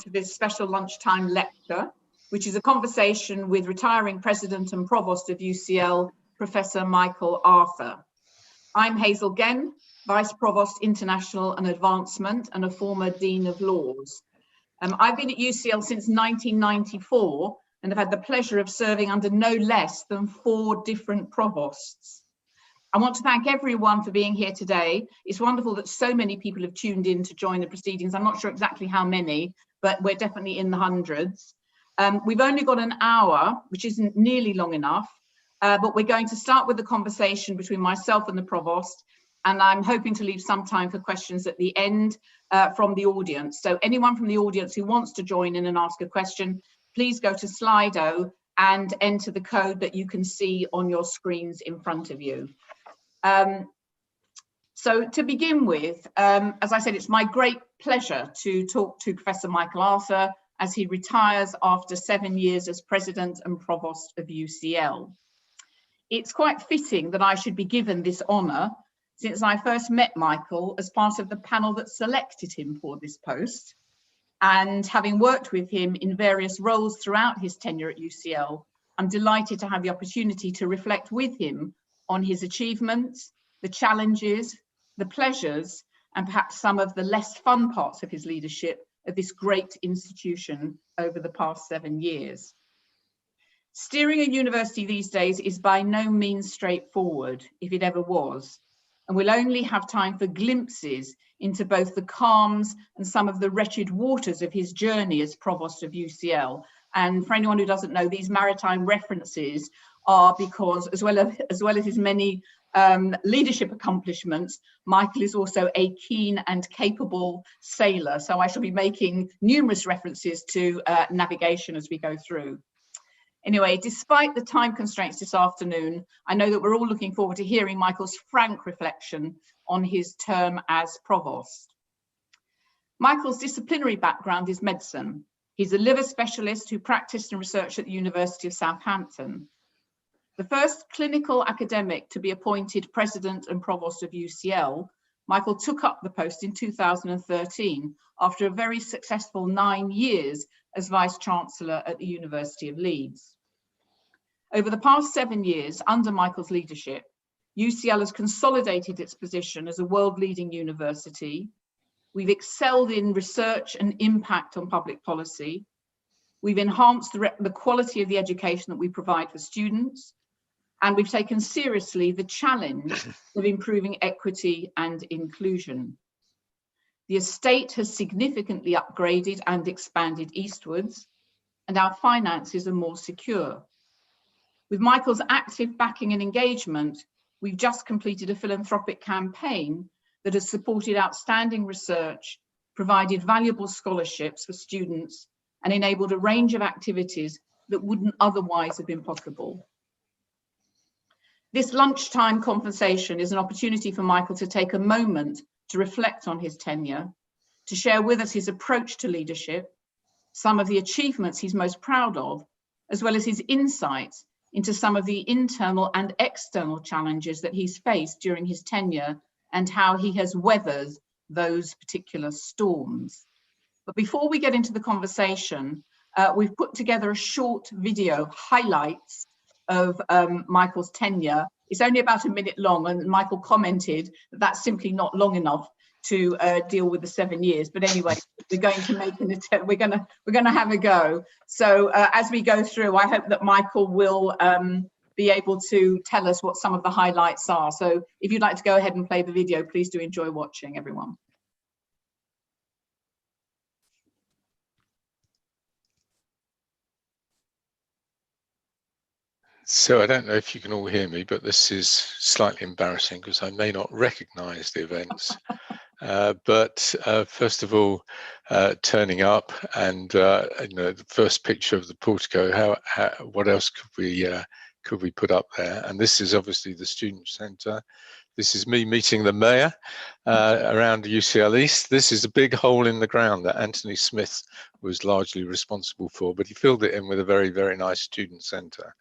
to this special lunchtime lecture, which is a conversation with retiring President and Provost of UCL, Professor Michael Arthur. I'm Hazel Genn, Vice Provost International and Advancement and a former Dean of Laws. I've been at UCL since 1994 and have had the pleasure of serving under no less than 4 different provosts. I want to thank everyone for being here today. It's wonderful that so many people have tuned in to join the proceedings. I'm not sure exactly how many, but we're definitely in the hundreds. We've only got an hour, which isn't nearly long enough, but we're going to start with the conversation between myself and the Provost, and I'm hoping to leave some time for questions at the end from the audience. So anyone from the audience who wants to join in and ask a question, please go to Slido and enter the code that you can see on your screens in front of you. So to begin with, as I said, it's my great pleasure to talk to Professor Michael Arthur as he retires after 7 years as President and Provost of UCL. It's quite fitting that I should be given this honour, since I first met Michael as part of the panel that selected him for this post. And having worked with him in various roles throughout his tenure at UCL, I'm delighted to have the opportunity to reflect with him on his achievements, the challenges, the pleasures, and perhaps some of the less fun parts of his leadership of this great institution over the past 7 years. Steering a university these days is by no means straightforward, if it ever was, and we'll only have time for glimpses into both the calms and some of the wretched waters of his journey as Provost of UCL. And for anyone who doesn't know, these maritime references are because, as well as his many leadership accomplishments, Michael is also a keen and capable sailor. So I shall be making numerous references to navigation as we go through. Anyway, despite the time constraints this afternoon, I know that we're all looking forward to hearing Michael's frank reflection on his term as Provost. Michael's disciplinary background is medicine. He's a liver specialist who practiced and researched at the University of Southampton. The first clinical academic to be appointed President and Provost of UCL, Michael took up the post in 2013 after a very successful 9 years as Vice Chancellor at the University of Leeds. Over the past 7 years, under Michael's leadership, UCL has consolidated its position as a world-leading university. We've excelled in research and impact on public policy. We've enhanced the quality of the education that we provide for students. And we've taken seriously the challenge of improving equity and inclusion. The estate has significantly upgraded and expanded eastwards, and our finances are more secure. With Michael's active backing and engagement, we've just completed a philanthropic campaign that has supported outstanding research, provided valuable scholarships for students, and enabled a range of activities that wouldn't otherwise have been possible. This lunchtime conversation is an opportunity for Michael to take a moment to reflect on his tenure, to share with us his approach to leadership, some of the achievements he's most proud of, as well as his insights into some of the internal and external challenges that he's faced during his tenure and how he has weathered those particular storms. But before we get into the conversation, we've put together a short video highlights of Michael's tenure. It's only about a minute long, and Michael commented that that's simply not long enough to deal with the 7 years. But anyway, we're going to make an attempt. We're going to have a go. So as we go through, I hope that Michael will be able to tell us what some of the highlights are. So if you'd like to go ahead and play the video, please do enjoy watching, everyone. So I don't know if you can all hear me, but this is slightly embarrassing because I may not recognize the events. But first of all, turning up and the first picture of the portico, what else could we put up there? And this is obviously the student centre. This is me meeting the mayor around UCL East. This is a big hole in the ground that Anthony Smith was largely responsible for, but he filled it in with a very, very nice student centre.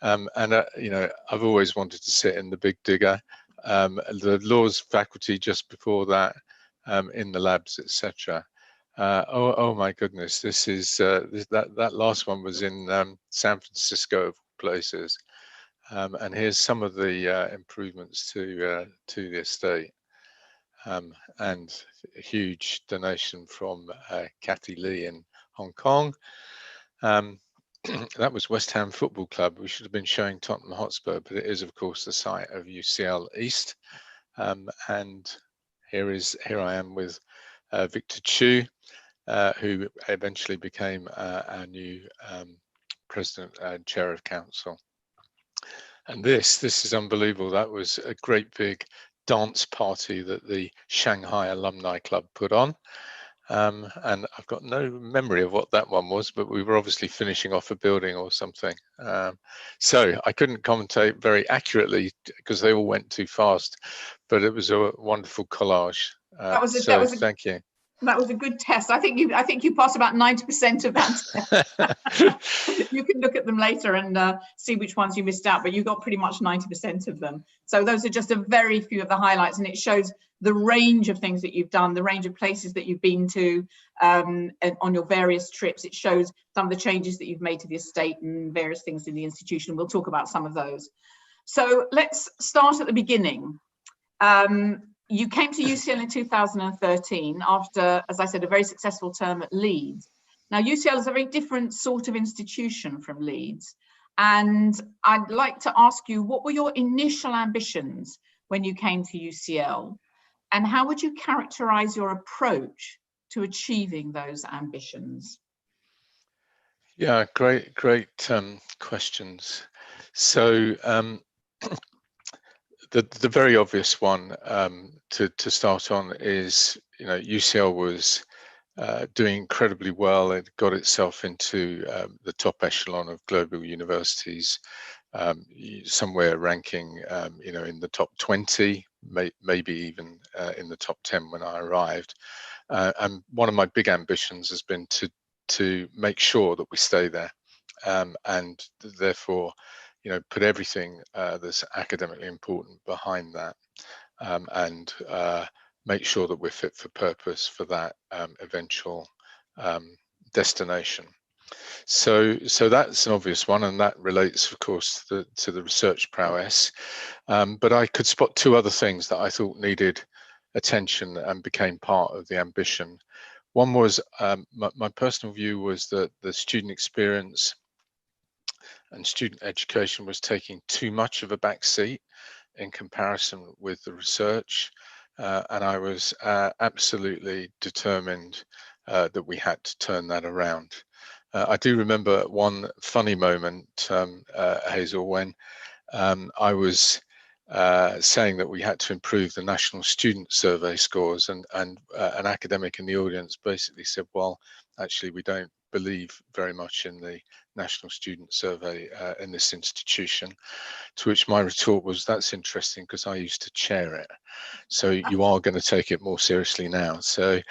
I've always wanted to sit in the big digger. The laws faculty just before that, in the labs, etc. Oh my goodness, this is that last one was in San Francisco of places, and here's some of the improvements to the estate, and a huge donation from Kathy Lee in Hong Kong. That was West Ham Football Club. We should have been showing Tottenham Hotspur, but it is of course the site of UCL East, and here I am with Victor Chu, who eventually became our new president and chair of council. And this is unbelievable. That was a great big dance party that the Shanghai Alumni Club put on. And I've got no memory of what that one was, but we were obviously finishing off a building or something. So I couldn't commentate very accurately because they all went too fast, but it was a wonderful collage. Thank you. That was a good test. I think you passed about 90% of that test. You can look at them later and see which ones you missed out, but you got pretty much 90% of them. So those are just a very few of the highlights, and it shows the range of things that you've done, the range of places that you've been to and on your various trips. It shows some of the changes that you've made to the estate and various things in the institution. We'll talk about some of those. So let's start at the beginning. You came to UCL in 2013 after, as I said, a very successful term at Leeds. Now, UCL is a very different sort of institution from Leeds. And I'd like to ask you, what were your initial ambitions when you came to UCL? And how would you characterize your approach to achieving those ambitions? Yeah, great questions. So, the very obvious one to start on is, UCL was doing incredibly well. It got itself into the top echelon of global universities, somewhere ranking, in the top 20, maybe even in the top 10 when I arrived. And one of my big ambitions has been to make sure that we stay there, and therefore, put everything that's academically important behind that, and make sure that we're fit for purpose for that eventual destination. So that's an obvious one, and that relates, of course, to the research prowess. But I could spot two other things that I thought needed attention and became part of the ambition. One was my personal view was that the student experience and student education was taking too much of a back seat in comparison with the research, and I was absolutely determined that we had to turn that around. I do remember one funny moment, Hazel, when I was saying that we had to improve the national student survey scores, and an academic in the audience basically said, well, actually we don't believe very much in the national student survey in this institution, to which my retort was, that's interesting because I used to chair it, so you are going to take it more seriously now. So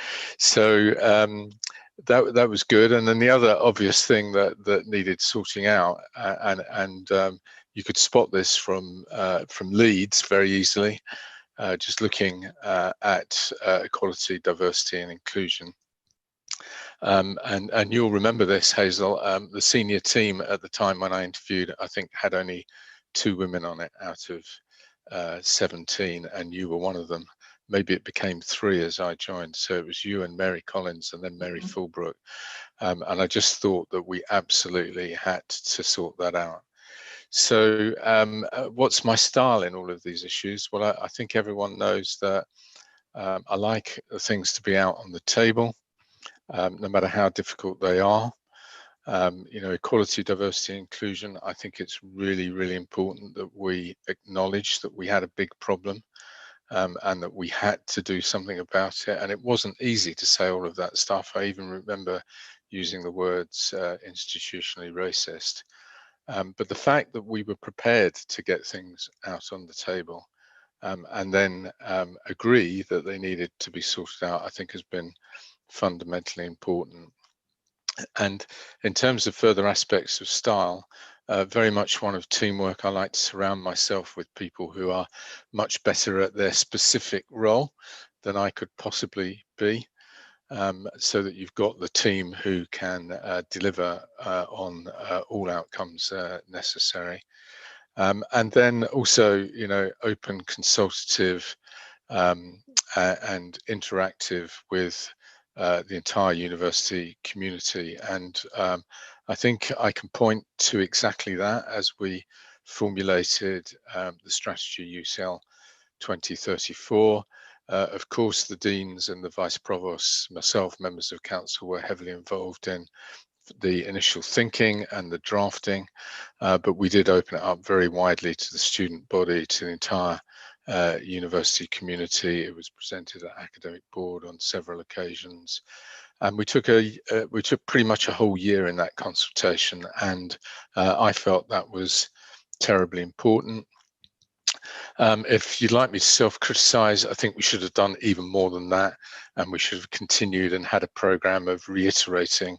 that was good. And then the other obvious thing that needed sorting out, and you could spot this from Leeds very easily, just looking at equality, diversity, and inclusion. And you'll remember this, Hazel. The senior team at the time when I interviewed, I think, had only 2 women on it out of 17, and you were one of them. Maybe it became 3 as I joined. So it was you and Mary Collins and then Mary Fulbrook. And I just thought that we absolutely had to sort that out. So what's my style in all of these issues? Well, I think everyone knows that I like things to be out on the table, no matter how difficult they are. Equality, diversity, inclusion, I think it's really, really important that we acknowledge that we had a big problem, and that we had to do something about it. And it wasn't easy to say all of that stuff. I even remember using the words institutionally racist. But the fact that we were prepared to get things out on the table, and then agree that they needed to be sorted out, I think has been fundamentally important. And in terms of further aspects of style, very much one of teamwork. I like to surround myself with people who are much better at their specific role than I could possibly be. so that you've got the team who can deliver on all outcomes necessary. And then also, you know, open, consultative, and interactive with the entire university community. And I think I can point to exactly that as we formulated the strategy UCL 2034. Of course, the deans and the vice provosts, myself, members of council, were heavily involved in the initial thinking and the drafting, but we did open it up very widely to the student body, to the entire university community. It was presented at academic board on several occasions, and we took pretty much a whole year in that consultation, and I felt that was terribly important. If you'd like me to self-criticize, I think we should have done even more than that, and we should have continued and had a program of reiterating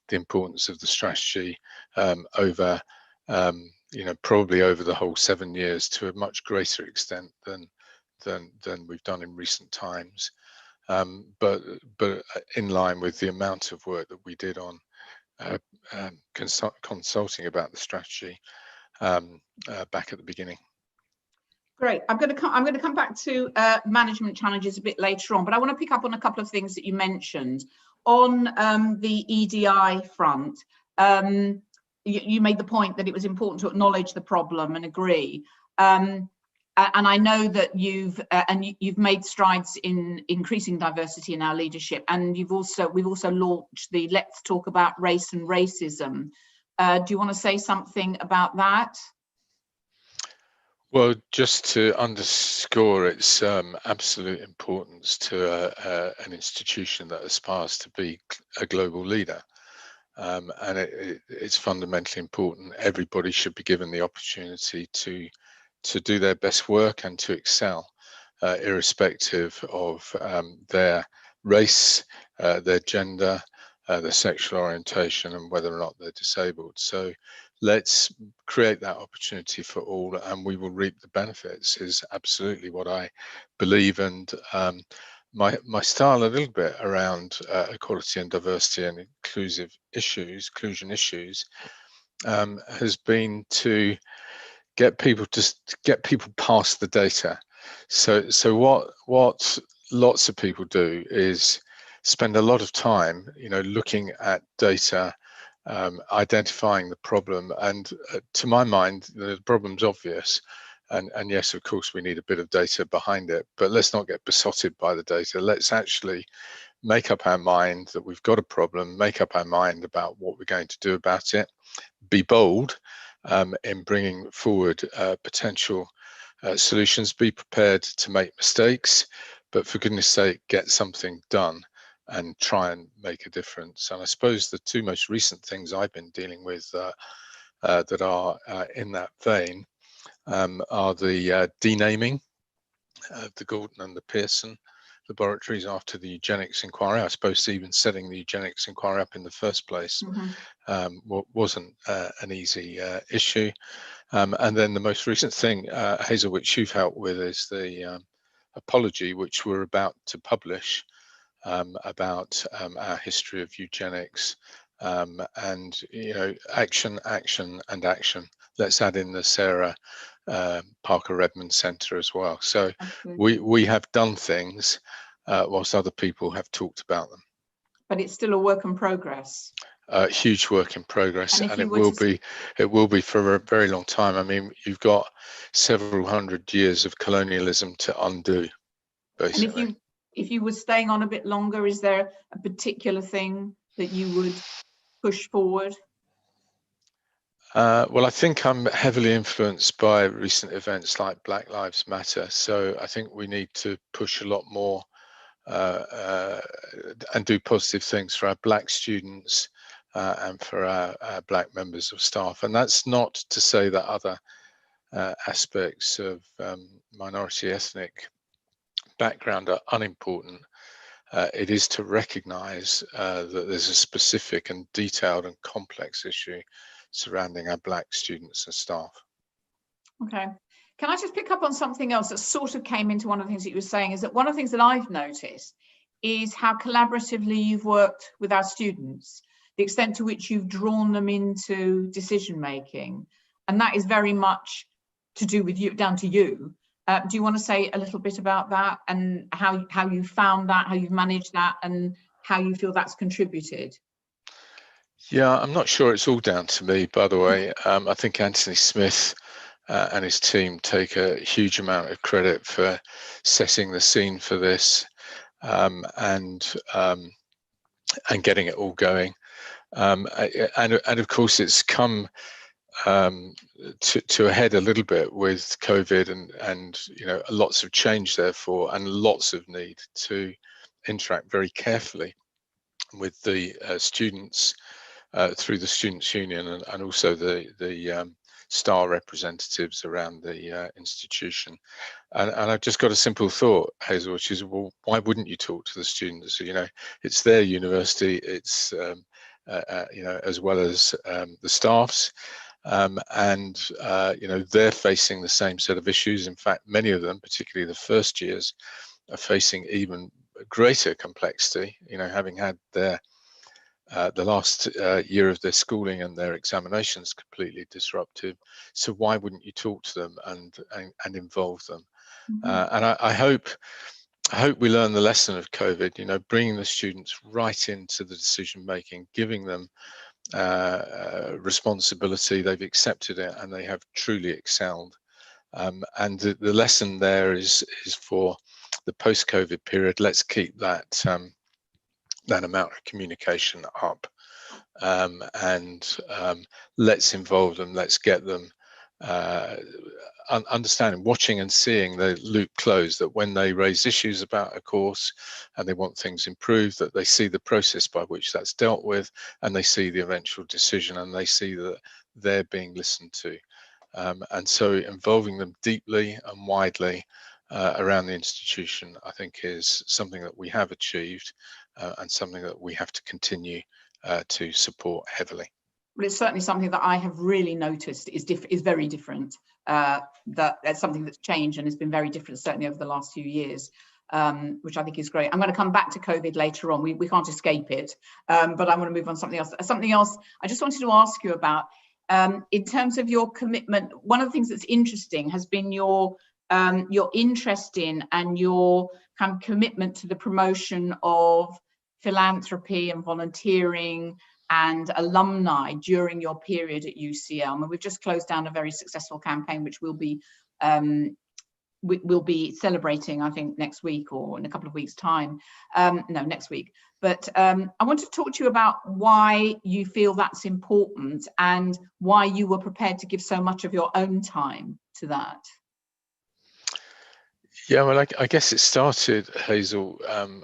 the importance of the strategy over, you know, probably over the whole 7 years to a much greater extent than we've done in recent times. But in line with the amount of work that we did on consulting about the strategy back at the beginning. Great. I'm going to come back to management challenges a bit later on, but I want to pick up on a couple of things that you mentioned on the EDI front. You made the point that it was important to acknowledge the problem and agree. And I know that you've made strides in increasing diversity in our leadership, and we've also launched the Let's Talk About Race and Racism. Do you want to say something about that? Well, just to underscore its absolute importance to an institution that aspires to be a global leader, and it's fundamentally important. Everybody should be given the opportunity to do their best work and to excel, irrespective of their race, their gender, their sexual orientation, and whether or not they're disabled. So let's create that opportunity for all, and we will reap the benefits, is absolutely what I believe. And my style a little bit around equality and diversity and inclusion issues has been to get people past the data. So what lots of people do is spend a lot of time, you know, looking at data, identifying the problem, and to my mind, the problem's obvious. And yes, of course, we need a bit of data behind it, but let's not get besotted by the data. Let's actually make up our mind that we've got a problem, make up our mind about what we're going to do about it, be bold in bringing forward potential solutions, be prepared to make mistakes, but for goodness sake, get something done and try and make a difference. And I suppose the two most recent things I've been dealing with that are in that vein are the denaming of the Gordon and the Pearson laboratories after the eugenics inquiry. I suppose even setting the eugenics inquiry up in the first place wasn't an easy issue. And then the most recent thing, Hazel, which you've helped with, is the apology which we're about to publish about our history of eugenics, and, you know, action. Let's add in the Sarah Parker Redmond Centre as well. So we have done things whilst other people have talked about them. But it's still a work in progress. Huge work in progress, and it will be for a very long time. I mean, you've got several hundred years of colonialism to undo, basically. And if you were staying on a bit longer, is there a particular thing that you would push forward? Well, I think I'm heavily influenced by recent events like Black Lives Matter. So I think we need to push a lot more and do positive things for our Black students and for our Black members of staff. And that's not to say that other aspects of minority ethnic background are unimportant. It is to recognise that there's a specific and detailed and complex issue surrounding our Black students and staff. Okay. Can I just pick up on something else that sort of came into one of the things that you were saying, is that one of the things that I've noticed is how collaboratively you've worked with our students, the extent to which you've drawn them into decision making. And that is very much to do with you, down to you. Do you want to say a little bit about that and how you found that, how you've managed that, and how you feel that's contributed? Yeah, I'm not sure it's all down to me, by the way. I think Anthony Smith and his team take a huge amount of credit for setting the scene for this, and getting it all going. And of course, it's come to a head a little bit with COVID, and lots of change therefore, and lots of need to interact very carefully with the students through the Students' Union, and also the STAR representatives around the institution. And I've just got a simple thought, Hazel, which is, well, why wouldn't you talk to the students? It's their university, it's as well as the staff's, and they're facing the same set of issues. In fact, many of them, particularly the first years, are facing even greater complexity, having had their the last year of their schooling and their examinations completely disrupted. So why wouldn't you talk to them and involve them? And I hope we learn the lesson of COVID, bringing the students right into the decision making, giving them responsibility. They've accepted it and they have truly excelled. And the lesson there is for the post-COVID period. Let's keep that that amount of communication up, and let's involve them. Let's get them understanding, watching and seeing the loop close, that when they raise issues about a course and they want things improved, that they see the process by which that's dealt with, and they see the eventual decision, and they see that they're being listened to. And so involving them deeply and widely around the institution, I think, is something that we have achieved, and something that we have to continue to support heavily. Well, it's certainly something that I have really noticed is very different. That's something that's changed and has been very different, certainly over the last few years, which I think is great. I'm going to come back to COVID later on. We can't escape it, but I want to move on to something else. Something else I just wanted to ask you about, in terms of your commitment. One of the things that's interesting has been your interest in and your kind of commitment to the promotion of philanthropy and volunteering and alumni during your period at UCL. I mean, we've just closed down a very successful campaign, which we'll be celebrating, I think, next week or in a couple of weeks' time. No, next week. But I want to talk to you about why you feel that's important and why you were prepared to give so much of your own time to that. Yeah, well, I guess it started, Hazel,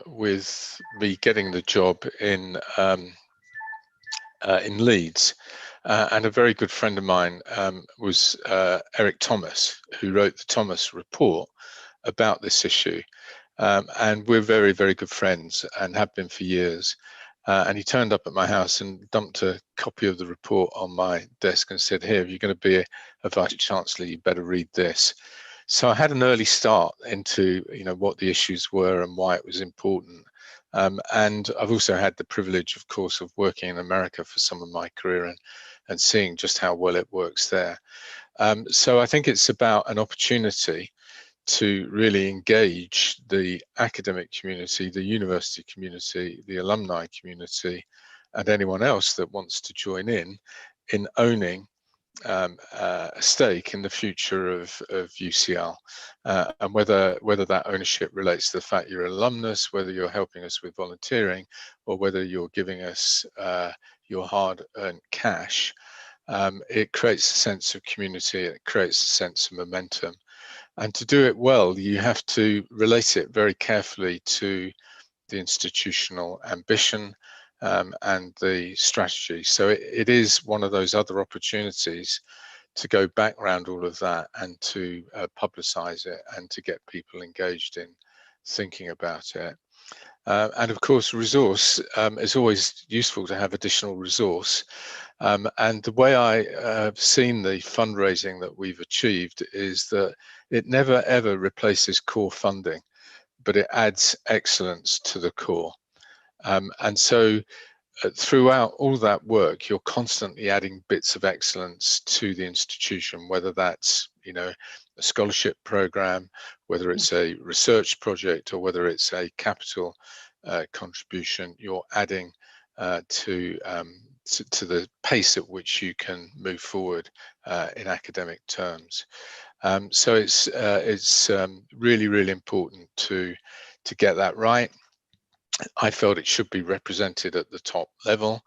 with me getting the job in Leeds, and a very good friend of mine was Eric Thomas, who wrote the Thomas Report about this issue, and we're very, very good friends and have been for years. And he turned up at my house and dumped a copy of the report on my desk and said, "Here, if you're going to be a Vice Chancellor, you better read this." So I had an early start into what the issues were and why it was important. And I've also had the privilege, of course, of working in America for some of my career and seeing just how well it works there. So I think it's about an opportunity to really engage the academic community, the university community, the alumni community, and anyone else that wants to join in owning a stake in the future of UCL, and whether that ownership relates to the fact you're an alumnus, whether you're helping us with volunteering, or whether you're giving us your hard-earned cash. It creates a sense of community, it creates a sense of momentum. And to do it well, you have to relate it very carefully to the institutional ambition, and the strategy. So it is one of those other opportunities to go back around all of that and to publicize it and to get people engaged in thinking about it. And of course, resource is always useful to have additional resource. And the way I have seen the fundraising that we've achieved is that it never ever replaces core funding. but it adds excellence to the core. And so throughout all that work, you're constantly adding bits of excellence to the institution, whether that's, you know, a scholarship program, whether it's a research project, or whether it's a capital contribution. You're adding to the pace at which you can move forward in academic terms. So it's really, really important to get that right. I felt it should be represented at the top level,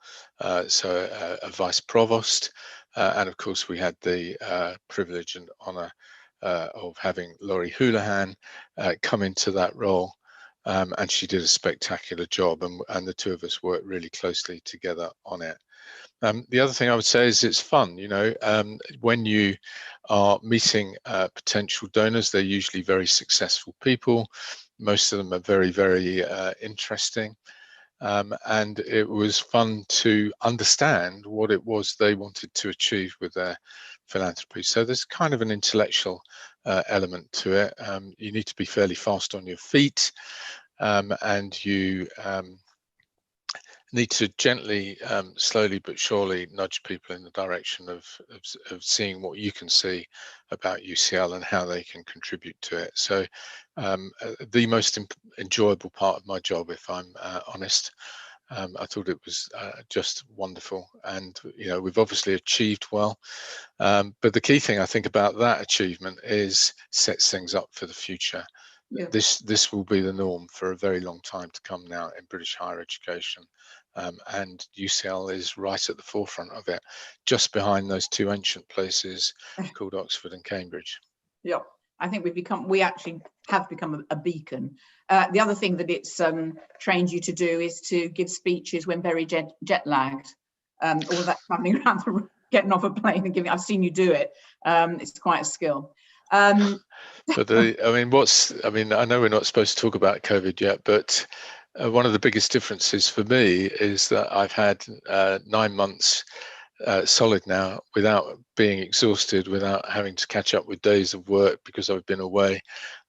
so a vice provost, and of course we had the privilege and honour of having Laurie Houlihan come into that role, and she did a spectacular job, and the two of us worked really closely together on it. The other thing I would say is it's fun, you know, when you are meeting potential donors, they're usually very successful people. Most of them are very, very interesting. And it was fun to understand what it was they wanted to achieve with their philanthropy. So there's kind of an intellectual element to it. You need to be fairly fast on your feet, and you need to gently, slowly but surely nudge people in the direction of seeing what you can see about UCL and how they can contribute to it. So the most enjoyable part of my job, if I'm honest, I thought it was just wonderful. And, you know, we've obviously achieved well. But the key thing I think about that achievement is sets things up for the future. Yeah. This will be the norm for a very long time to come now in British higher education. And UCL is right at the forefront of it, just behind those two ancient places called Oxford and Cambridge. Yeah, I think we actually have become a beacon. The other thing that it's trained you to do is to give speeches when very jet lagged. All that traveling around, getting off a plane and giving. I've seen you do it. It's quite a skill. But I know we're not supposed to talk about COVID yet, but one of the biggest differences for me is that I've had 9 months solid now without being exhausted, without having to catch up with days of work because I've been away,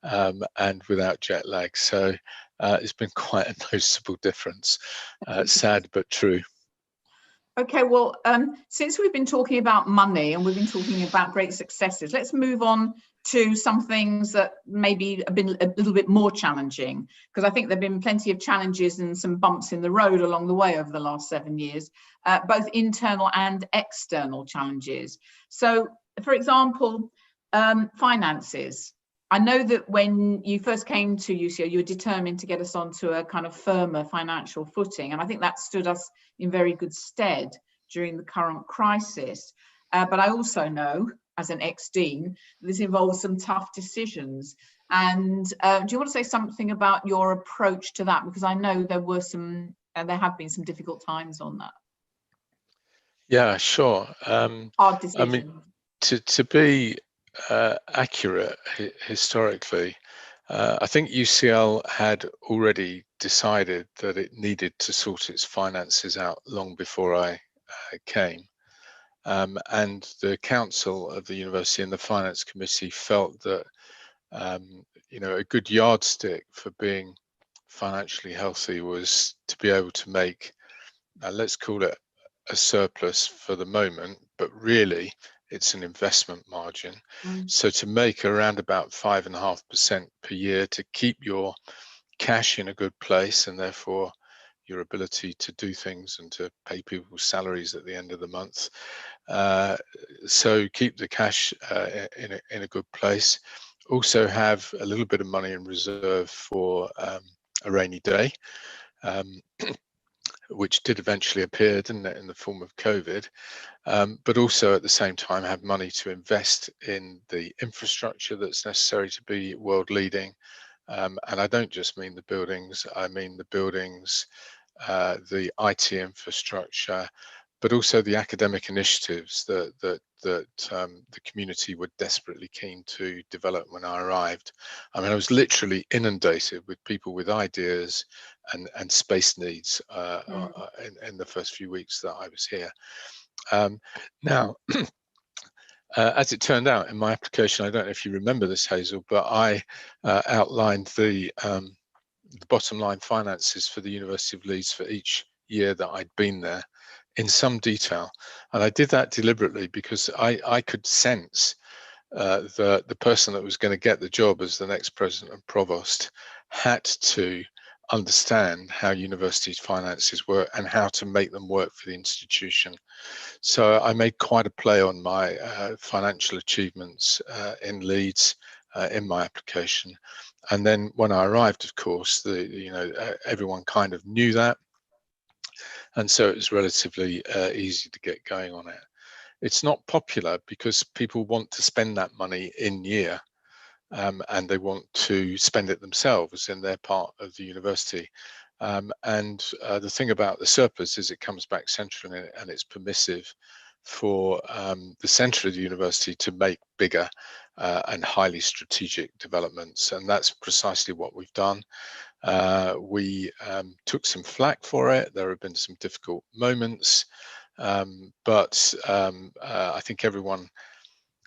and without jet lag. So it's been quite a noticeable difference. Sad but true. Okay, well, since we've been talking about money and we've been talking about great successes, let's move on to some things that maybe have been a little bit more challenging, because I think there have been plenty of challenges and some bumps in the road along the way over the last 7 years, both internal and external challenges. So, for example, finances. I know that when you first came to UCL, you were determined to get us onto a kind of firmer financial footing. And I think that stood us in very good stead during the current crisis. But I also know, as an ex-dean, this involves some tough decisions. And do you want to say something about your approach to that? Because I know there have been some difficult times on that. Yeah, sure. Hard decisions. I mean, to be accurate historically, I think UCL had already decided that it needed to sort its finances out long before I came. And the council of the university and the finance committee felt that you know, a good yardstick for being financially healthy was to be able to make, let's call it a surplus for the moment, but really it's an investment margin. So to make around about 5.5% per year to keep your cash in a good place, and therefore your ability to do things and to pay people's salaries at the end of the month. So keep the cash in a good place. Also have a little bit of money in reserve for a rainy day, which did eventually appear, didn't it, in the form of COVID, but also at the same time have money to invest in the infrastructure that's necessary to be world leading. And I don't just mean the buildings, I mean the buildings, the IT infrastructure, but also the academic initiatives that the community were desperately keen to develop when I arrived. I mean, I was literally inundated with people with ideas and space needs in the first few weeks that I was here. Now, As it turned out, in my application, I don't know if you remember this, Hazel, but I outlined the bottom line finances for the University of Leeds for each year that I'd been there in some detail. And I did that deliberately because I could sense the person that was going to get the job as the next president and provost had to understand how universities' finances work and how to make them work for the institution. So I made quite a play on my financial achievements in Leeds in my application. And then when I arrived, of course, everyone kind of knew that. And so it was relatively easy to get going on it. It's not popular because people want to spend that money in year, and they want to spend it themselves in their part of the university. The thing about the surplus is it comes back central and it's permissive for the centre of the university to make bigger and highly strategic developments. And that's precisely what we've done. We took some flack for it. There have been some difficult moments, but I think everyone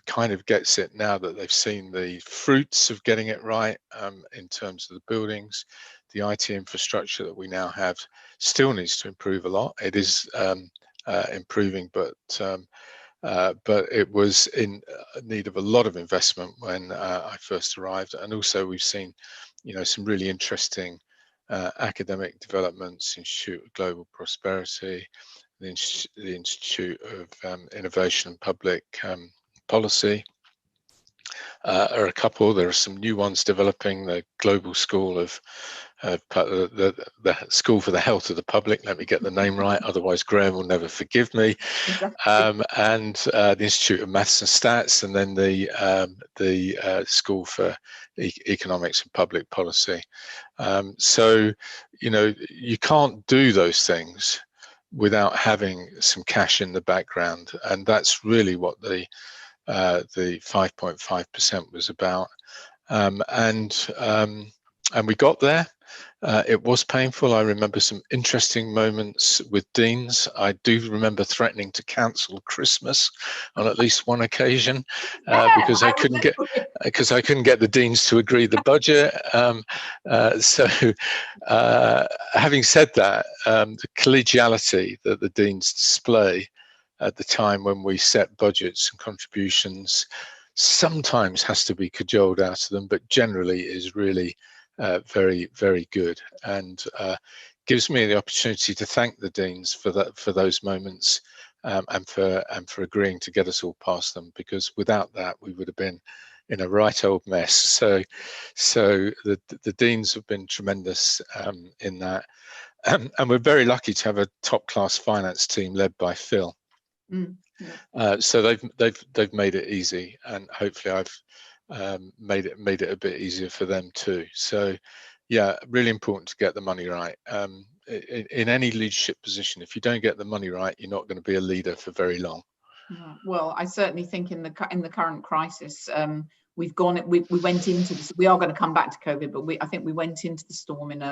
kind of gets it now that they've seen the fruits of getting it right in terms of the buildings. The IT infrastructure that we now have still needs to improve a lot. It is improving, but it was in need of a lot of investment when I first arrived. And also we've seen, some really interesting academic developments, Institute of Global Prosperity, the Institute of Innovation and Public Policy are a couple. There are some new ones developing, the Global School of the School for the Health of the Public. Let me get the name right, otherwise Graham will never forgive me. And the Institute of Maths and Stats, and then the School for Economics and Public Policy. So, you can't do those things without having some cash in the background, and that's really what the 5.5% was about. And we got there. It was painful. I remember some interesting moments with deans. I do remember threatening to cancel Christmas on at least one occasion because I couldn't get the deans to agree the budget. Having said that, the collegiality that the deans display at the time when we set budgets and contributions sometimes has to be cajoled out of them, but generally is really very, very good, and gives me the opportunity to thank the deans for those moments and for agreeing to get us all past them, because without that we would have been in a right old mess. So the deans have been tremendous in that, and we're very lucky to have a top-class finance team led by Phil. So they've made it easy, and hopefully I've made it a bit easier for them too. So yeah, really important to get the money right. In any leadership position, if you don't get the money right, you're not going to be a leader for very long. Well, I certainly think in the current crisis, we went into this. We are going to come back to COVID, but I think we went into the storm in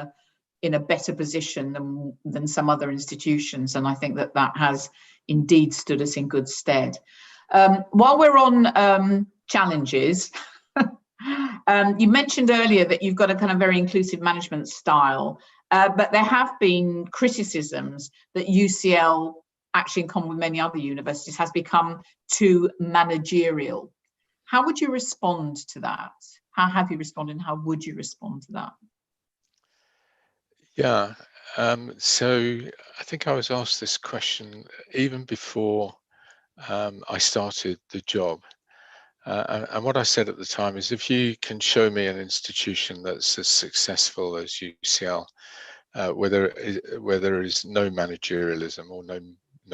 a better position than some other institutions, and I think that has indeed stood us in good stead. While we're on challenges, you mentioned earlier that you've got a kind of very inclusive management style, but there have been criticisms that UCL, actually in common with many other universities, has become too managerial. How would you respond to that? How have you responded, and how would you respond to that? Yeah, so I think I was asked this question even before I started the job. And what I said at the time is, if you can show me an institution that's as successful as UCL, where there is no managerialism or no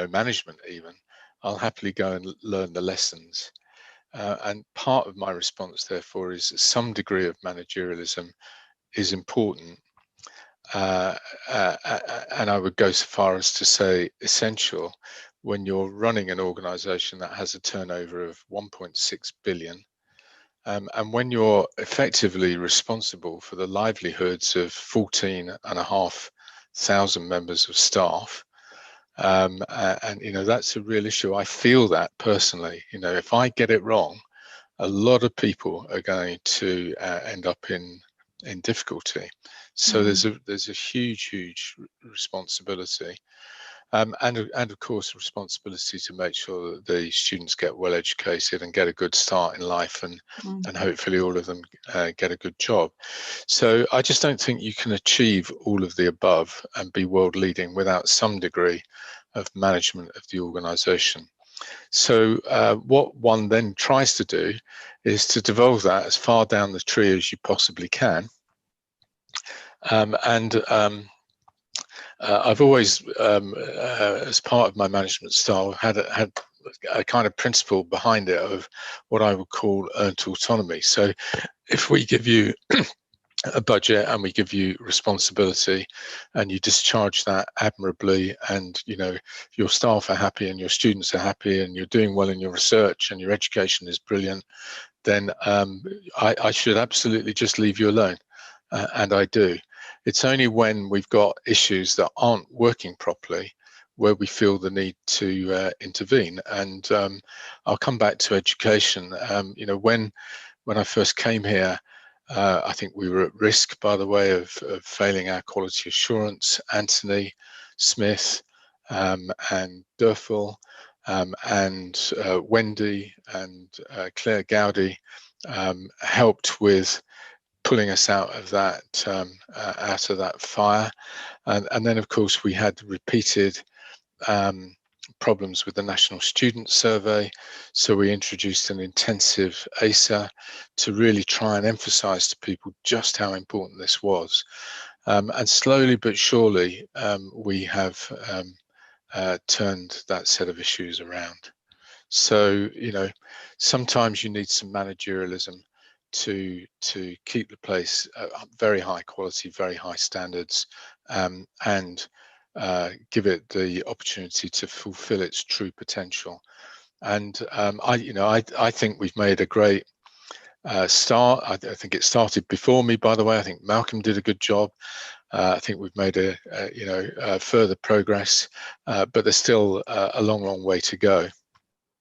management even, I'll happily go and learn the lessons. And part of my response, therefore, is some degree of managerialism is important. And I would go so far as to say essential when you're running an organization that has a turnover of 1.6 billion, and when you're effectively responsible for the livelihoods of 14,500 members of staff, And that's a real issue. I feel that personally. If I get it wrong, a lot of people are going to end up in difficulty. So there's a huge responsibility, and of course responsibility to make sure that the students get well educated and get a good start in life, and hopefully all of them get a good job. So I just don't think you can achieve all of the above and be world leading without some degree of management of the organization. So what one then tries to do is to devolve that as far down the tree as you possibly can. I've always, as part of my management style, had a kind of principle behind it of what I would call earned autonomy. So if we give you a budget and we give you responsibility and you discharge that admirably, and your staff are happy and your students are happy and you're doing well in your research and your education is brilliant, then I should absolutely just leave you alone, and I do. It's only when we've got issues that aren't working properly where we feel the need to intervene. And I'll come back to education. When I first came here, I think we were at risk, by the way, of failing our quality assurance. Anthony Smith and Durfel and Wendy and Claire Gowdy helped with pulling us out of that fire. And then, of course, we had repeated problems with the National Student Survey. So we introduced an intensive ASA to really try and emphasize to people just how important this was. And slowly but surely, we have turned that set of issues around. So, sometimes you need some managerialism to keep the place very high quality, very high standards, and give it the opportunity to fulfill its true potential. And I think we've made a great start. I think it started before me, by the way. I think Malcolm did a good job. I think we've made a further progress, but there's still a long way to go.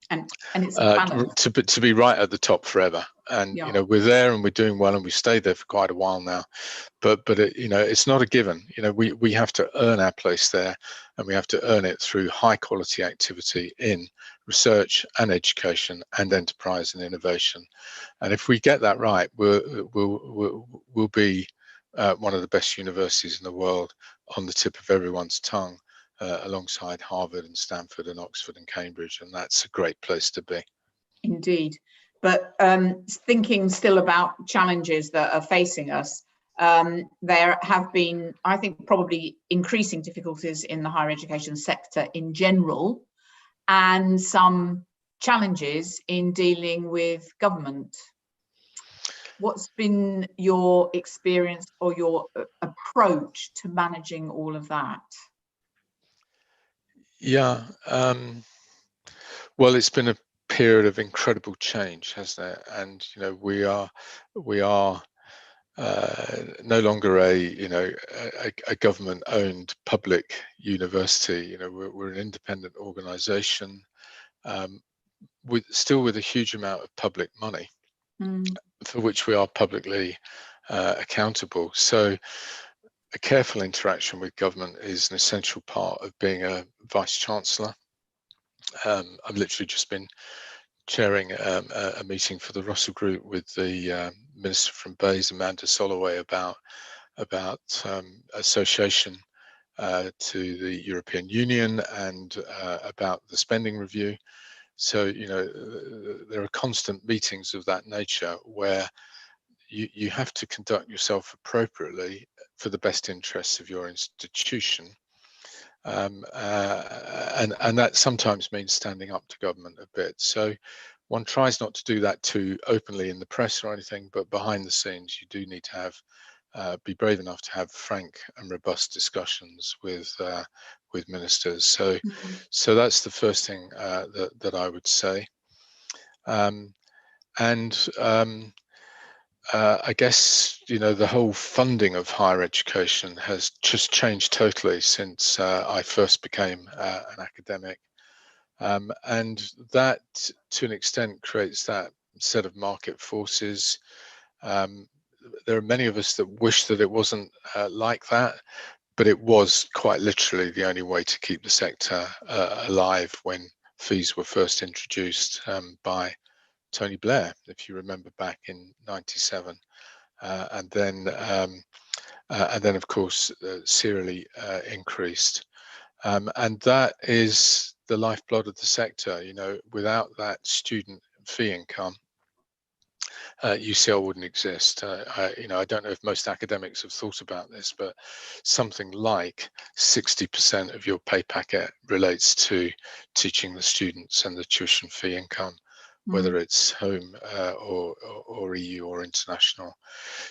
And it's a balance. To be right at the top forever. And we're there and we're doing well, and we've stayed there for quite a while now. But it's not a given. We have to earn our place there, and we have to earn it through high quality activity in research and education and enterprise and innovation. And if we get that right, we'll be one of the best universities in the world, on the tip of everyone's tongue, alongside Harvard and Stanford and Oxford and Cambridge, and that's a great place to be. Indeed. But thinking still about challenges that are facing us, there have been, I think, probably increasing difficulties in the higher education sector in general, and some challenges in dealing with government. What's been your experience or your approach to managing all of that? Yeah, well, it's been a period of incredible change, hasn't it? And we are no longer a government-owned public university. We're an independent organisation, with a huge amount of public money, for which we are publicly accountable. So a careful interaction with government is an essential part of being a Vice Chancellor. I've literally just been chairing a meeting for the Russell Group with the Minister from Bays, Amanda Soloway, about association to the European Union, and about the spending review. So there are constant meetings of that nature where you have to conduct yourself appropriately for the best interests of your institution. And that sometimes means standing up to government a bit. So one tries not to do that too openly in the press or anything, but behind the scenes, you do need to be brave enough to have frank and robust discussions with ministers. So that's the first thing that I would say. I guess, the whole funding of higher education has just changed totally since I first became an academic. And that, to an extent, creates that set of market forces. There are many of us that wish that it wasn't like that, but it was quite literally the only way to keep the sector alive when fees were first introduced by Tony Blair, if you remember, back in '97, and then of course serially increased, and that is the lifeblood of the sector. Without that student fee income, UCL wouldn't exist. I don't know if most academics have thought about this, but something like 60% of your pay packet relates to teaching the students and the tuition fee income, whether it's home or EU or international.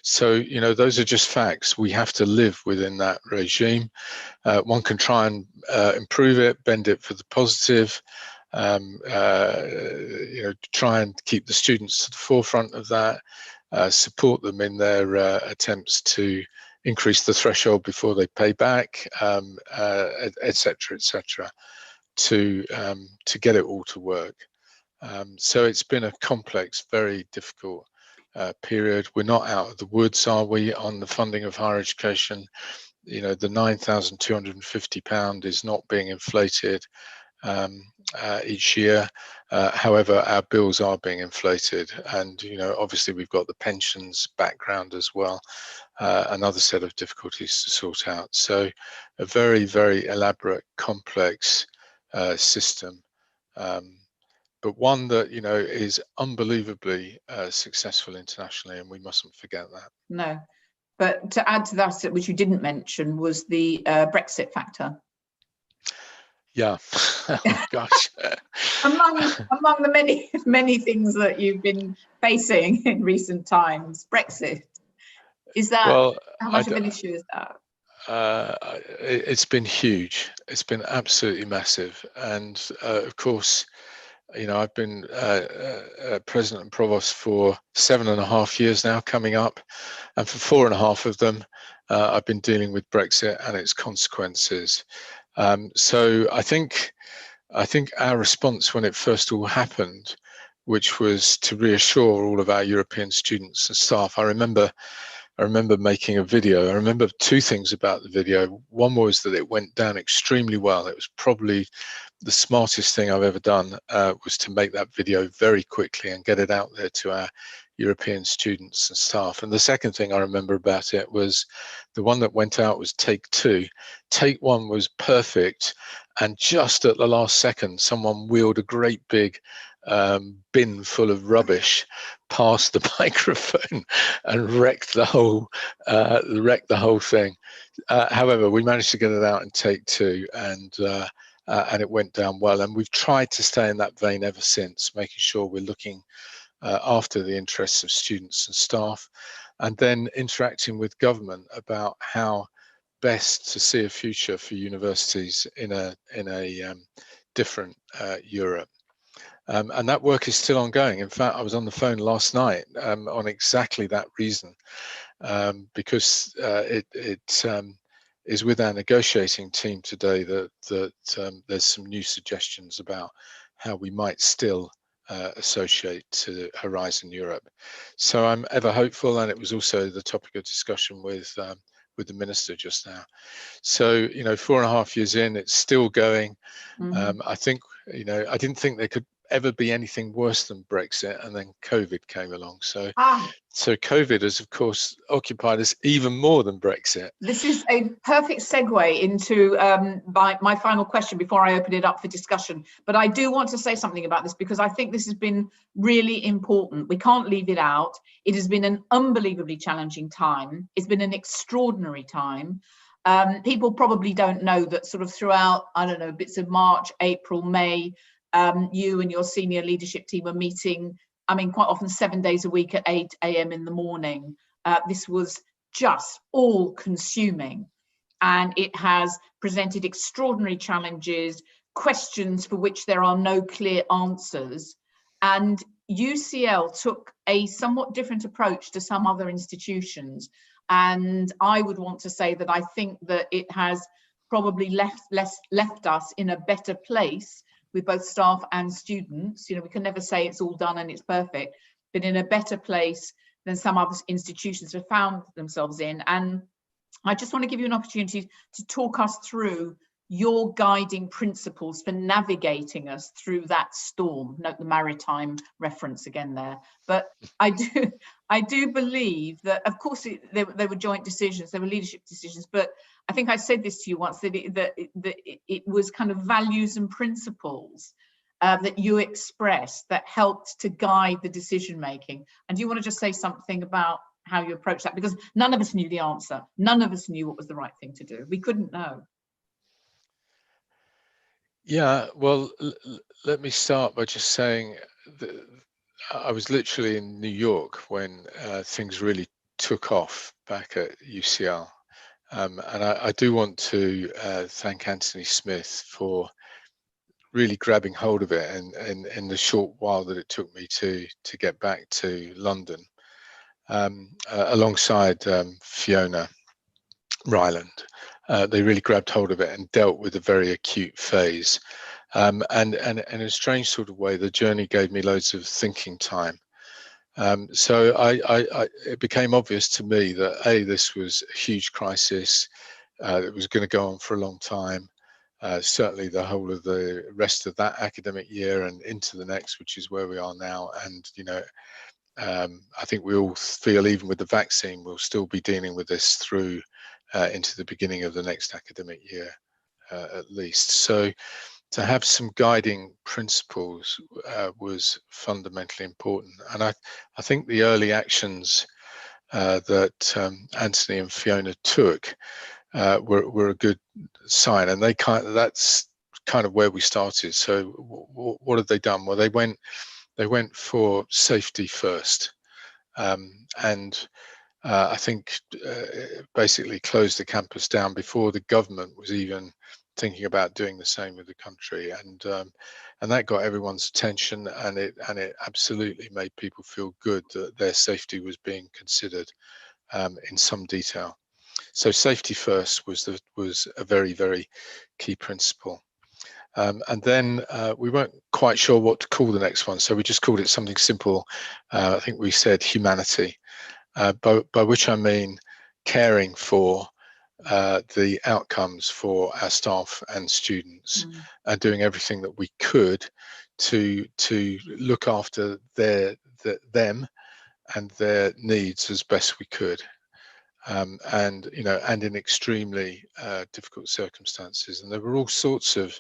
So, those are just facts. We have to live within that regime. One can try and improve it, bend it for the positive, try and keep the students to the forefront of that, support them in their attempts to increase the threshold before they pay back, et cetera, to get it all to work. So it's been a complex, very difficult period. We're not out of the woods, are we, on the funding of higher education? The £9,250 is not being inflated each year. However, our bills are being inflated, and obviously we've got the pensions background as well, another set of difficulties to sort out. So a very, very elaborate, complex system, but one that is unbelievably successful internationally, and we mustn't forget that. No, but to add to that, which you didn't mention, was the Brexit factor. Yeah. Oh, gosh. among the many things that you've been facing in recent times, Brexit, is that, well, how much of an issue is that? It's been huge. It's been absolutely massive. And of course, I've been President and Provost for 7.5 years now, coming up. And for 4.5 of them, I've been dealing with Brexit and its consequences. So I think our response when it first all happened, which was to reassure all of our European students and staff, I remember making a video. I remember two things about the video. One was that it went down extremely well. It was probably the smartest thing I've ever done, was to make that video very quickly and get it out there to our European students and staff. And the second thing I remember about it was the one that went out was take two. Take one was perfect, and just at the last second, someone wheeled a great big bin full of rubbish past the microphone and wrecked the whole thing. However, we managed to get it out in take two, and it went down well. And we've tried to stay in that vein ever since, making sure we're looking after the interests of students and staff, and then interacting with government about how best to see a future for universities in a different Europe. And that work is still ongoing. In fact, I was on the phone last night on exactly that reason, because it is with our negotiating team today that there's some new suggestions about how we might still associate to Horizon Europe. So I'm ever hopeful, and it was also the topic of discussion with the minister just now. So 4.5 years in, it's still going. I think I didn't think there could ever be anything worse than Brexit, and then COVID came along. So COVID has, of course, occupied us even more than Brexit. This is a perfect segue into my final question before I open it up for discussion. But I do want to say something about this, because I think this has been really important. We can't leave it out. It has been an unbelievably challenging time. It's been an extraordinary time. People probably don't know that sort of throughout, I don't know, bits of March, April, May, you and your senior leadership team are meeting, I mean, quite often 7 days a week at 8 a.m. in the morning. This was just all consuming, and it has presented extraordinary challenges, questions for which there are no clear answers. And UCL took a somewhat different approach to some other institutions. And I would want to say that I think that it has probably left us in a better place with both staff and students. You know, we can never say it's all done and it's perfect, but in a better place than some other institutions have found themselves in. And I just want to give you an opportunity to talk us through your guiding principles for navigating us through that storm. Note the maritime reference again there. But I do believe that, of course, there were joint decisions, there were leadership decisions, but I think I said this to you once, that it was kind of values and principles that you expressed that helped to guide the decision making. And do you want to just say something about how you approach that? Because none of us knew the answer. None of us knew what was the right thing to do. We couldn't know. Yeah, well, let me start by just saying that I was literally in New York when things really took off back at UCL. And I do want to thank Anthony Smith for really grabbing hold of it and in the short while that it took me to get back to London, alongside Fiona Ryland. They really grabbed hold of it and dealt with a very acute phase. And in a strange sort of way, the journey gave me loads of thinking time. So it became obvious to me that this was a huge crisis that was going to go on for a long time. Certainly the whole of the rest of that academic year and into the next, which is where we are now. And, you know, I think we all feel, even with the vaccine, we'll still be dealing with this through into the beginning of the next academic year, at least. So to have some guiding principles was fundamentally important. And I think the early actions that Anthony and Fiona took were a good sign. And that's kind of where we started. So what have they done? Well, they went for safety first. And I think basically closed the campus down before the government was even thinking about doing the same with the country, and that got everyone's attention, and it absolutely made people feel good that their safety was being considered in some detail. So safety first was a very, very key principle. And then we weren't quite sure what to call the next one, so we just called it something simple. I think we said humanity. By which I mean caring for the outcomes for our staff and students, and doing everything that we could to look after them and their needs as best we could, and you know, and in extremely difficult circumstances. And there were all sorts of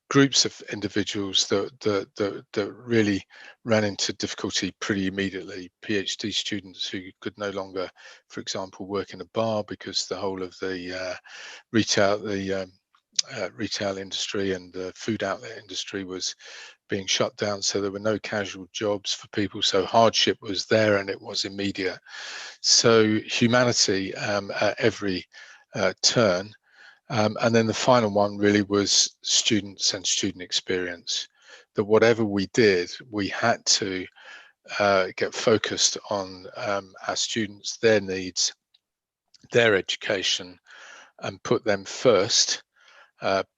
groups of individuals that really ran into difficulty pretty immediately. PhD students who could no longer, for example, work in a bar because the whole of the retail industry and the food outlet industry was being shut down. So there were no casual jobs for people. So hardship was there, and it was immediate. So humanity at every turn. And then the final one really was students and student experience, that whatever we did, we had to get focused on our students, their needs, their education, and put them first,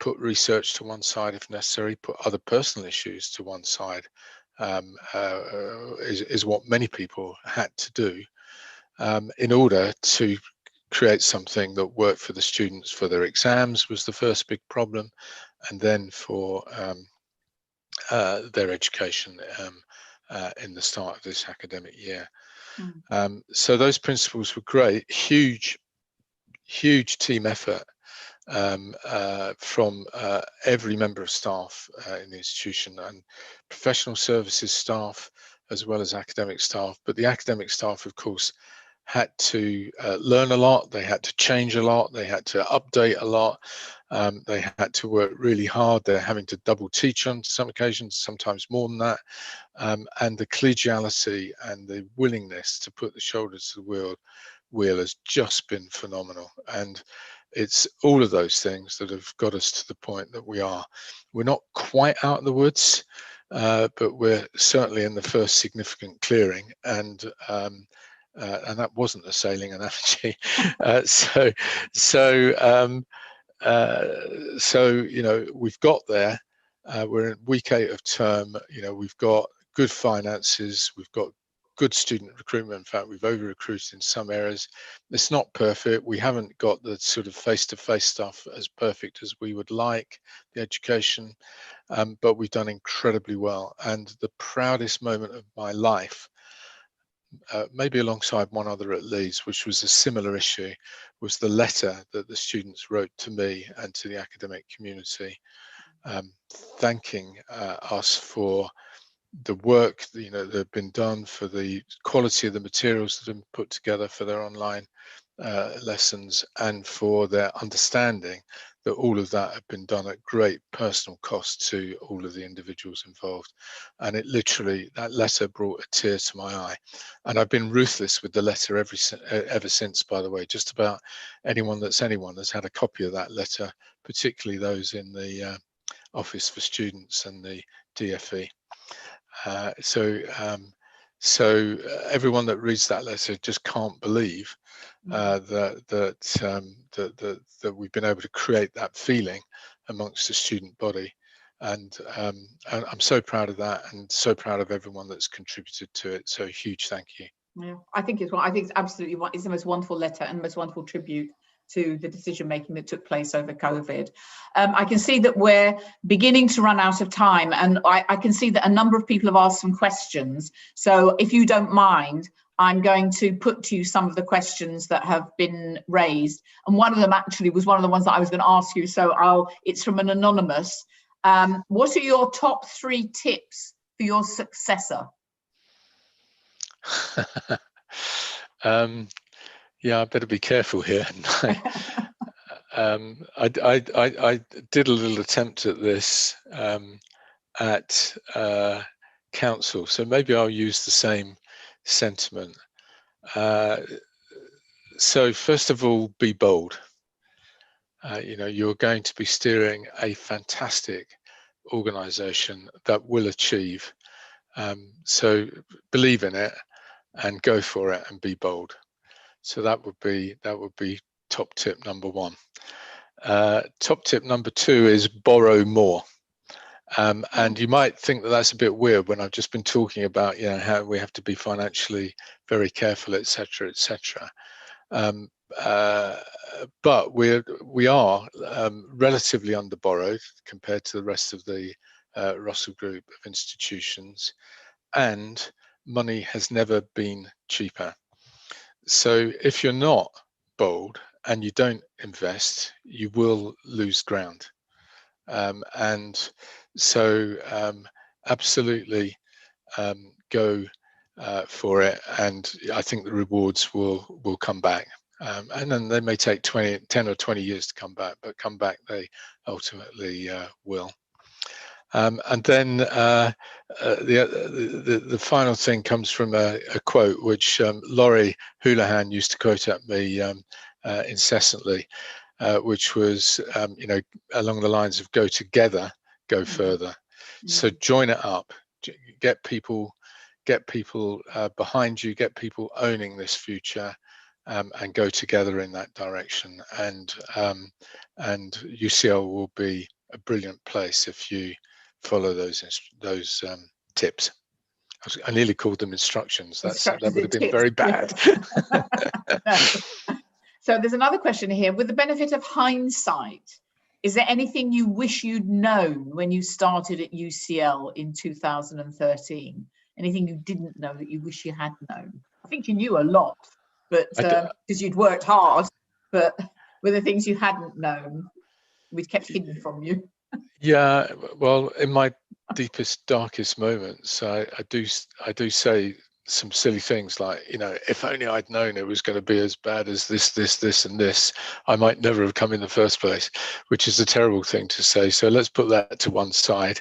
put research to one side if necessary, put other personal issues to one side, is what many people had to do in order to create something that worked for the students. For their exams was the first big problem, and then for their education in the start of this academic year. So those principles were great. Huge team effort from every member of staff in the institution, and professional services staff as well as academic staff. But the academic staff, of course, had to learn a lot, they had to change a lot, they had to update a lot, they had to work really hard. They're having to double teach on some occasions, sometimes more than that, and the collegiality and the willingness to put the shoulder to the wheel has just been phenomenal. And it's all of those things that have got us to the point that we're not quite out of the woods, but we're certainly in the first significant clearing, and that wasn't a sailing analogy. So you know, we've got there. We're in week 8 of term. You know, we've got good finances. We've got good student recruitment. In fact, we've over-recruited in some areas. It's not perfect. We haven't got the sort of face-to-face stuff as perfect as we would like, the education, but we've done incredibly well. And the proudest moment of my life, maybe alongside one other at Leeds, which was a similar issue, was the letter that the students wrote to me and to the academic community, thanking us for the work, you know, that had been done, for the quality of the materials that have been put together for their online lessons, and for their understanding that all of that had been done at great personal cost to all of the individuals involved. And it literally, that letter brought a tear to my eye. And I've been ruthless with the letter ever since, by the way. Just about anyone that's had a copy of that letter, particularly those in the Office for Students and the DFE. So everyone that reads that letter just can't believe that we've been able to create that feeling amongst the student body, and I'm so proud of that, and so proud of everyone that's contributed to it. So huge thank you. Yeah, I think it's absolutely it's the most wonderful letter and the most wonderful tribute to the decision making that took place over COVID. I can see that we're beginning to run out of time, and I can see that a number of people have asked some questions. So if you don't mind, I'm going to put to you some of the questions that have been raised. And one of them actually was one of the ones that I was going to ask you. So it's from an anonymous. What are your top 3 tips for your successor? Yeah, I better be careful here. I did a little attempt at this at council, so maybe I'll use the same sentiment. So first of all, be bold. You know, you're going to be steering a fantastic organization that will achieve. So believe in it and go for it and be bold. So that would be top tip number 1. Top tip number 2 is borrow more. And you might think that that's a bit weird when I've just been talking about, you know, how we have to be financially very careful, etc., etc. But we are relatively under borrowed compared to the rest of the Russell Group of institutions, and money has never been cheaper. So if you're not bold and you don't invest, you will lose ground. And so absolutely go for it, and I think the rewards will come back. And then they may take 10 or 20 years to come back, but come back they ultimately will. And then the final thing comes from a quote which Laurie Houlihan used to quote at me incessantly, which was, you know, along the lines of "Go together, go further." So join it up, get people behind you, get people owning this future, and go together in that direction. And UCL will be a brilliant place if you follow those tips. I nearly called them instructions. That would have been very bad. So there's another question here. With the benefit of hindsight, is there anything you wish you'd known when you started at UCL in 2013? Anything you didn't know that you wish you had known? I think you knew a lot, but because you'd worked hard, but were there things you hadn't known, we'd kept hidden from you? Yeah, well, in my deepest, darkest moments, I do say some silly things like, you know, if only I'd known it was going to be as bad as this, and this, I might never have come in the first place, which is a terrible thing to say. So let's put that to one side.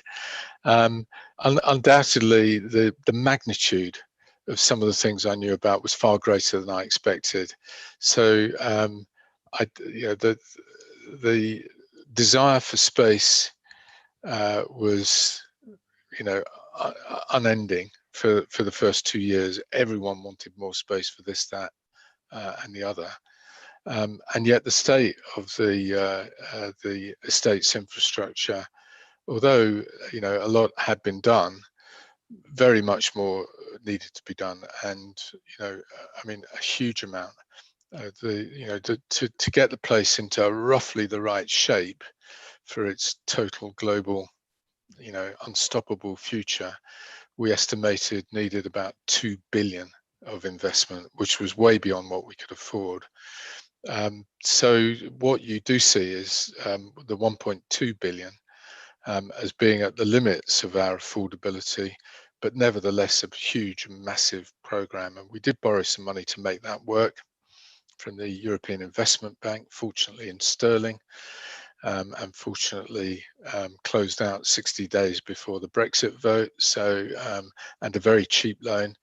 Undoubtedly, the magnitude of some of the things I knew about was far greater than I expected. So, the desire for space was unending for the first 2 years. Everyone wanted more space for this, that, and the other. And yet the state of the estate's infrastructure, although a lot had been done, very much more needed to be done, and I mean a huge amount. To get the place into roughly the right shape for its total global, unstoppable future, we estimated needed about 2 billion of investment, which was way beyond what we could afford. So what you do see is the 1.2 billion as being at the limits of our affordability, but nevertheless a huge, massive program. And we did borrow some money to make that work from the European Investment Bank, fortunately in sterling, and fortunately closed out 60 days before the Brexit vote. So, and a very cheap loan.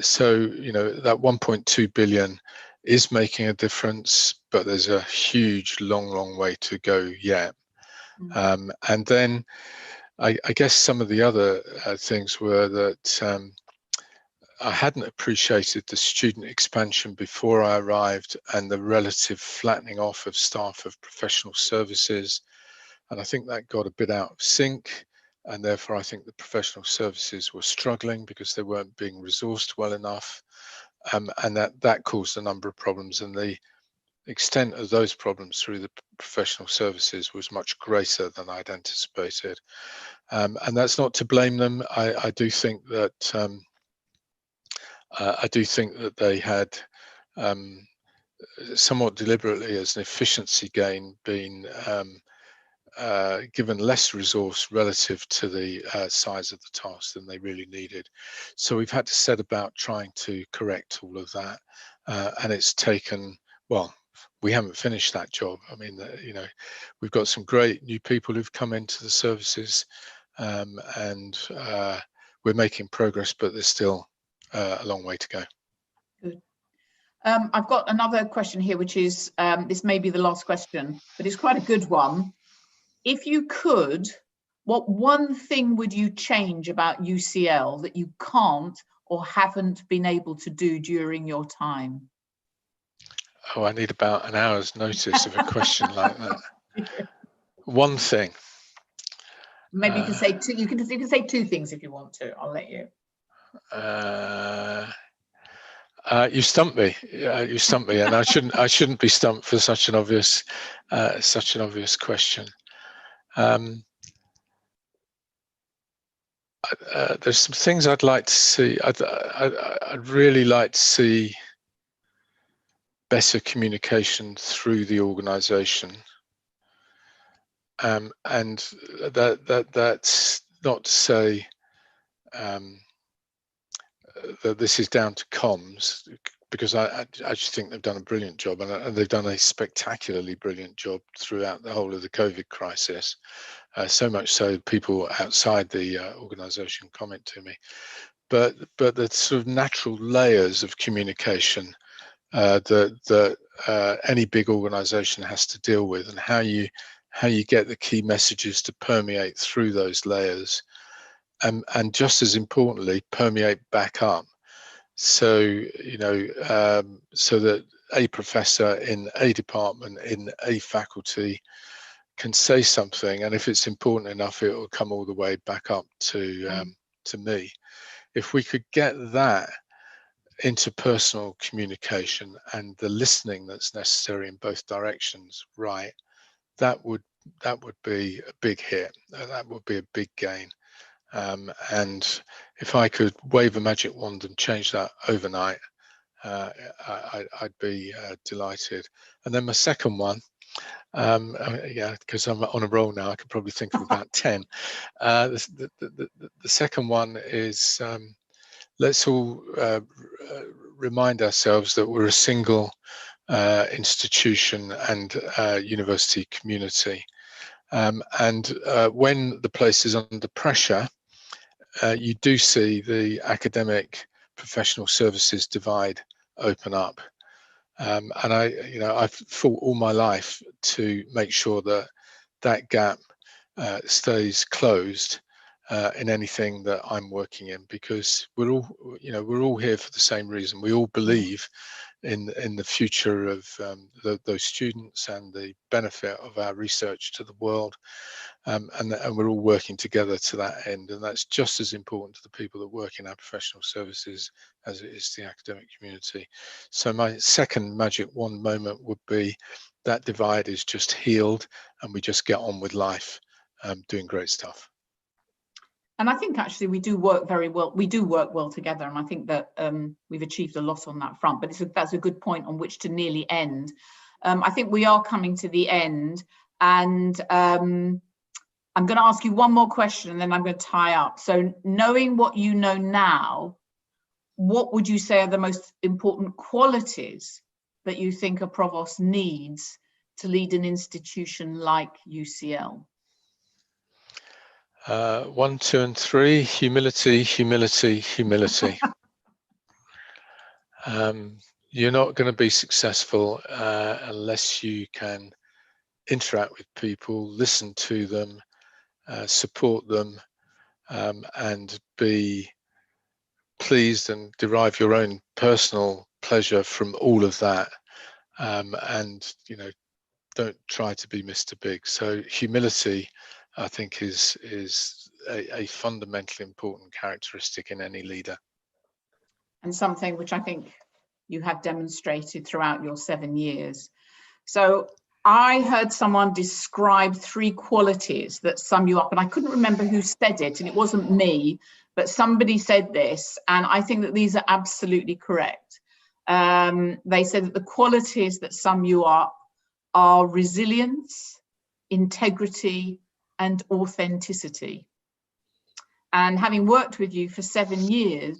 So, that 1.2 billion is making a difference, but there's a huge, long way to go yet. And then I guess some of the other things were that I hadn't appreciated the student expansion before I arrived and the relative flattening off of staff of professional services. And I think that got a bit out of sync. And therefore, I think the professional services were struggling because they weren't being resourced well enough. And that caused a number of problems. And the extent of those problems through the professional services was much greater than I'd anticipated. And that's not to blame them. I do think that they had somewhat deliberately, as an efficiency gain, been given less resource relative to the size of the task than they really needed. So we've had to set about trying to correct all of that, and it's taken, well, we haven't finished that job. I mean, we've got some great new people who've come into the services, and we're making progress, but there's still a long way to go. Good. I've got another question here, which is, this may be the last question, but it's quite a good one. If you could, what one thing would you change about UCL that you can't or haven't been able to do during your time? Oh, I need about an hour's notice of a question like that. Yeah. One thing. Maybe you can say two. You can say two things if you want to. I'll let you. You stumped me. You stumped me, and I shouldn't be stumped for such an obvious question. There's some things I'd like to see. I'd really like to see better communication through the organisation, and that's not to say that this is down to comms, because I actually think they've done a brilliant job, and they've done a spectacularly brilliant job throughout the whole of the COVID crisis. So much so people outside the organisation comment to me. But the sort of natural layers of communication that any big organisation has to deal with, and how you get the key messages to permeate through those layers, and just as importantly, permeate back up. So so that a professor in a department, in a faculty, can say something, and if it's important enough, it will come all the way back up to me. If we could get that interpersonal communication and the listening that's necessary in both directions right, that would be a big hit. That would be a big gain. And if I could wave a magic wand and change that overnight, I'd be delighted. And then my second one, yeah, because I'm on a roll now, I could probably think of about 10. The second one is, let's all remind ourselves that we're a single institution and university community. And when the place is under pressure, you do see the academic professional services divide open up. And I've fought all my life to make sure that that gap stays closed, in anything that I'm working in, because we're all here for the same reason. We all believe in the future of those students and the benefit of our research to the world, and we're all working together to that end, and that's just as important to the people that work in our professional services as it is the academic community. So my second magic wand moment would be that divide is just healed and we just get on with life, doing great stuff. And I think actually we do work very well. We do work well together, and I think that we've achieved a lot on that front. But that's a good point on which to nearly end. I think we are coming to the end, and I'm going to ask you one more question, and then I'm going to tie up. So, knowing what you know now, what would you say are the most important qualities that you think a provost needs to lead an institution like UCL? 1, 2, and 3: humility, humility, humility. You're not going to be successful unless you can interact with people, listen to them, support them, and be pleased and derive your own personal pleasure from all of that. And don't try to be Mr. Big. So humility, I think, is a fundamentally important characteristic in any leader. And something which I think you have demonstrated throughout your 7 years. So I heard someone describe 3 qualities that sum you up, and I couldn't remember who said it, and it wasn't me, but somebody said this, and I think that these are absolutely correct. They said that the qualities that sum you up are resilience, integrity, and authenticity. And having worked with you for 7 years,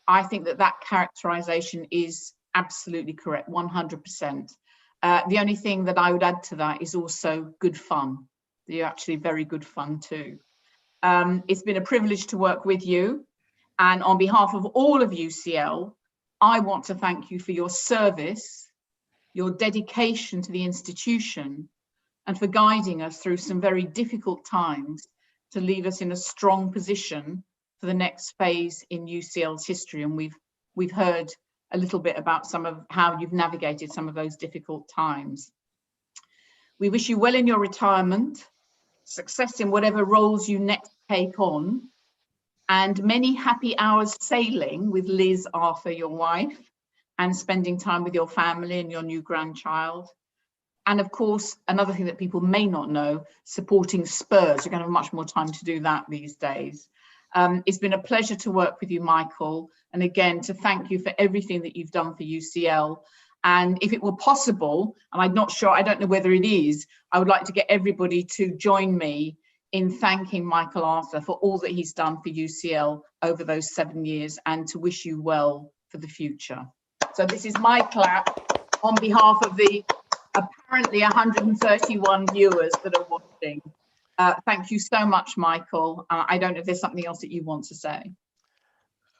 I think that that characterization is absolutely correct, 100%. The only thing that I would add to that is also good fun. You're actually very good fun too. It's been a privilege to work with you. And on behalf of all of UCL, I want to thank you for your service, your dedication to the institution, and for guiding us through some very difficult times to leave us in a strong position for the next phase in UCL's history. And we've heard a little bit about some of how you've navigated some of those difficult times. We wish you well in your retirement, success in whatever roles you next take on, and many happy hours sailing with Liz, Arthur, your wife, and spending time with your family and your new grandchild. And of course, another thing that people may not know, supporting Spurs. You're going to have much more time to do that these days. It's been a pleasure to work with you, Michael. And again, to thank you for everything that you've done for UCL. And if it were possible, and I'm not sure, I don't know whether it is, I would like to get everybody to join me in thanking Michael Arthur for all that he's done for UCL over those 7 years, and to wish you well for the future. So this is my clap on behalf of the apparently 131 viewers that are watching. Thank you so much, Michael. I don't know if there's something else that you want to say.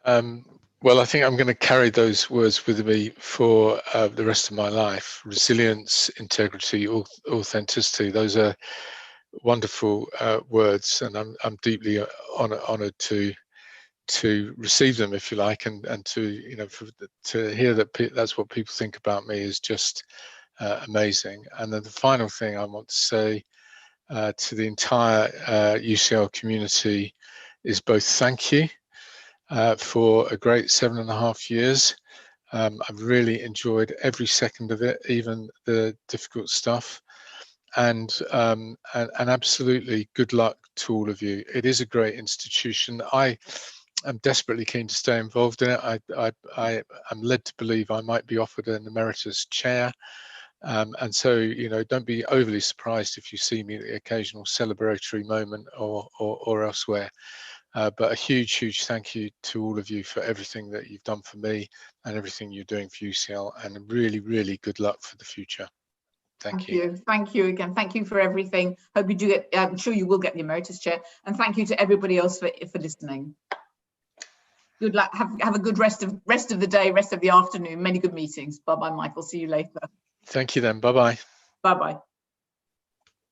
Well, I think I'm going to carry those words with me for the rest of my life. Resilience, integrity, authenticity. Those are wonderful words, and I'm deeply honoured to receive them, if you like, and to to hear that that's what people think about me is just amazing. And then the final thing I want to say to the entire UCL community is both thank you for a great 7.5 years. I've really enjoyed every second of it, even the difficult stuff. And absolutely good luck to all of you. It is a great institution. I am desperately keen to stay involved in it. I am led to believe I might be offered an emeritus chair. And so, don't be overly surprised if you see me at the occasional celebratory moment or elsewhere. But a huge thank you to all of you for everything that you've done for me and everything you're doing for UCL, and really good luck for the future. Thank you. Thank you again. Thank you for everything. Hope you do get, I'm sure you will get the emeritus chair. And thank you to everybody else for listening. Good luck. Have a good rest of the day, rest of the afternoon. Many good meetings. Bye-bye, Michael. See you later. Thank you then. Bye-bye. Bye-bye.